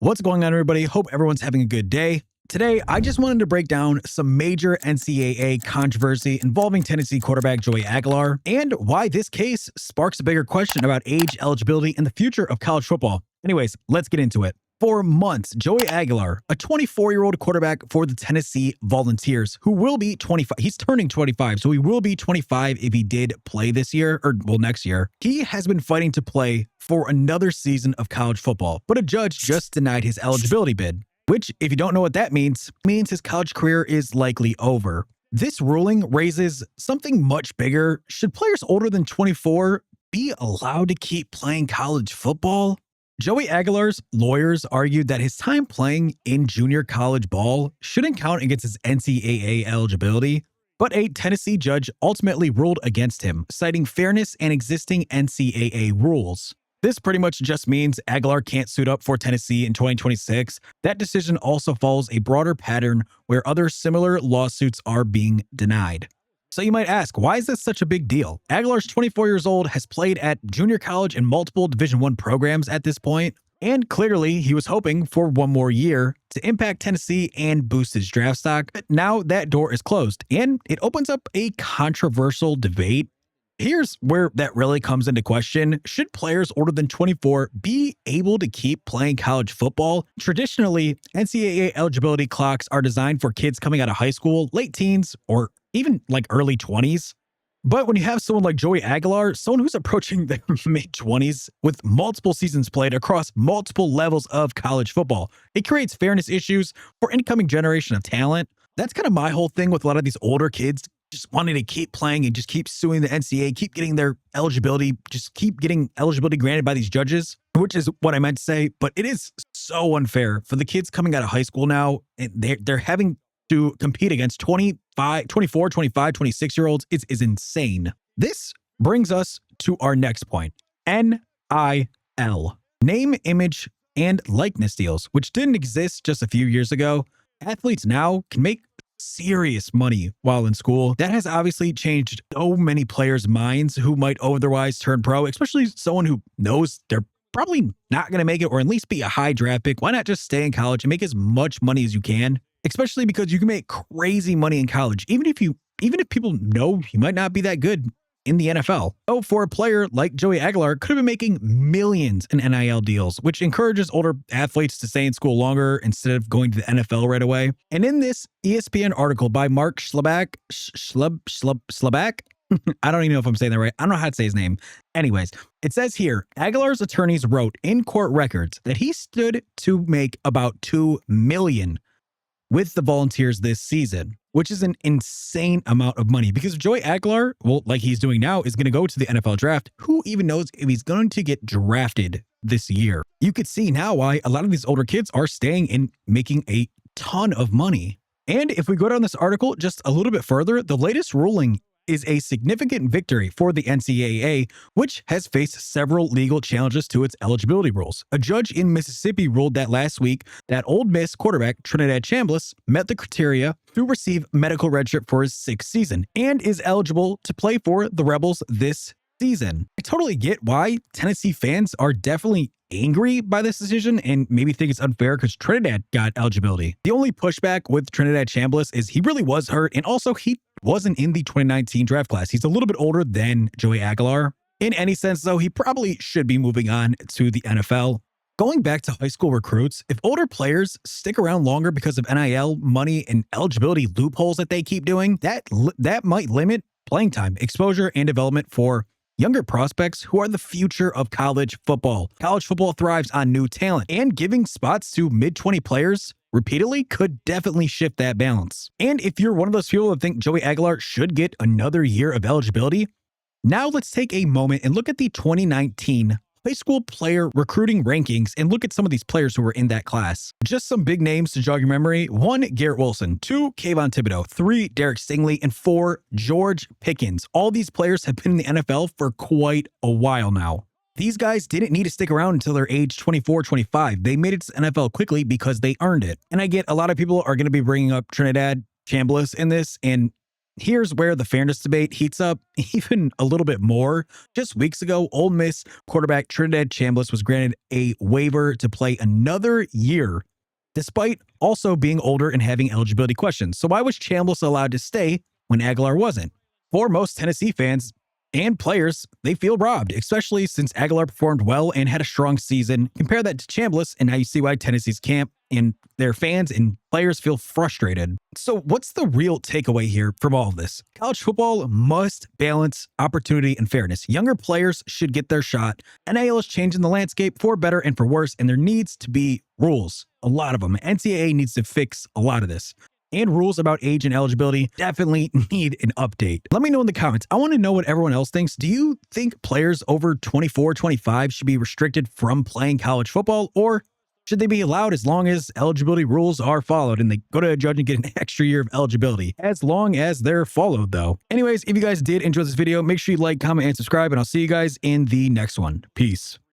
What's going on, everybody? Hope everyone's having a good day. Today, I just wanted to break down some major NCAA controversy involving Tennessee quarterback Joey Aguilar and why this case sparks a bigger question about age, eligibility, and the future of college football. Anyways, let's get into it. For months, Joey Aguilar, a 24-year-old quarterback for the Tennessee Volunteers, who will be 25. He's turning 25, so he will be 25 if he did play this year, or next year. He has been fighting to play for another season of college football, but a judge just denied his eligibility bid, which, if you don't know what that means his college career is likely over. This ruling raises something much bigger. Should players older than 24 be allowed to keep playing college football? Joey Aguilar's lawyers argued that his time playing in junior college ball shouldn't count against his NCAA eligibility, but a Tennessee judge ultimately ruled against him, citing fairness and existing NCAA rules. This pretty much just means Aguilar can't suit up for Tennessee in 2026. That decision also follows a broader pattern where other similar lawsuits are being denied. So you might ask, why is this such a big deal? Aguilar's 24 years old, has played at junior college and multiple Division I programs at this point, and clearly he was hoping for one more year to impact Tennessee and boost his draft stock. But now that door is closed, and it opens up a controversial debate. Here's where that really comes into question. Should players older than 24 be able to keep playing college football? Traditionally, NCAA eligibility clocks are designed for kids coming out of high school, late teens, or even like early 20s. But when you have someone like Joey Aguilar, someone who's approaching their mid-20s with multiple seasons played across multiple levels of college football, it creates fairness issues for incoming generation of talent. That's kind of my whole thing with a lot of these older kids just wanting to keep playing and just keep suing the NCAA, keep getting their eligibility, just keep getting eligibility granted by these judges, which is what I meant to say. But it is so unfair for the kids coming out of high school now, and they're having to compete against 24, 25, 26-year-olds is insane. This brings us to our next point, NIL, name, image, and likeness deals, which didn't exist just a few years ago. Athletes now can make serious money while in school. That has obviously changed so many players' minds who might otherwise turn pro, especially someone who knows they're probably not going to make it or at least be a high draft pick. Why not just stay in college and make as much money as you can? Especially because you can make crazy money in college, even if people know you might not be that good in the NFL. Oh, for a player like Joey Aguilar, could have been making millions in NIL deals, which encourages older athletes to stay in school longer instead of going to the NFL right away. And in this ESPN article by Mark Schlabach, I don't even know if I'm saying that right. I don't know how to say his name. Anyways, it says here, Aguilar's attorneys wrote in court records that he stood to make about $2 million with the Volunteers this season, which is an insane amount of money because Joey Aguilar, well, like he's doing now, is going to go to the NFL draft. Who even knows if he's going to get drafted this year? You could see now why a lot of these older kids are staying and making a ton of money. And if we go down this article just a little bit further, the latest ruling is a significant victory for the NCAA, which has faced several legal challenges to its eligibility rules. A judge in Mississippi ruled that last week that Ole Miss quarterback Trinidad Chambliss met the criteria to receive medical redshirt for his 6th season and is eligible to play for the Rebels this season. I totally get why Tennessee fans are definitely angry by this decision and maybe think it's unfair because Trinidad got eligibility. The only pushback with Trinidad Chambliss is he really was hurt, and also he wasn't in the 2019 draft class. He's a little bit older than Joey Aguilar. In any sense, though, he probably should be moving on to the NFL. Going back to high school recruits, if older players stick around longer because of NIL money and eligibility loopholes that they keep doing, that might limit playing time, exposure, and development for younger prospects who are the future of college football. College football thrives on new talent, and giving spots to mid-20 players repeatedly could definitely shift that balance. And if you're one of those people that think Joey Aguilar should get another year of eligibility, now let's take a moment and look at the 2019 high school player recruiting rankings and look at some of these players who were in that class. Just some big names to jog your memory. 1, Garrett Wilson. 2, Kayvon Thibodeau. 3, Derek Stingley. And 4, George Pickens. All these players have been in the NFL for quite a while now. These guys didn't need to stick around until their age 24, 25. They made it to the NFL quickly because they earned it. And I get a lot of people are going to be bringing up Trinidad Chambliss in this, and here's where the fairness debate heats up even a little bit more. Just weeks ago, Ole Miss quarterback Trinidad Chambliss was granted a waiver to play another year, despite also being older and having eligibility questions. So why was Chambliss allowed to stay when Aguilar wasn't? For most Tennessee fans and players, they feel robbed, especially since Aguilar performed well and had a strong season. Compare that to Chambliss, and now you see why Tennessee's camp and their fans and players feel frustrated. So what's the real takeaway here from all of this? College football must balance opportunity and fairness. Younger players should get their shot. NIL is changing the landscape for better and for worse, and there needs to be rules, a lot of them. NCAA needs to fix a lot of this. And rules about age and eligibility definitely need an update. Let me know in the comments. I want to know what everyone else thinks. Do you think players over 24, 25 should be restricted from playing college football, or should they be allowed as long as eligibility rules are followed and they go to a judge and get an extra year of eligibility, as long as they're followed though? Anyways, if you guys did enjoy this video, make sure you like, comment, and subscribe, and I'll see you guys in the next one. Peace.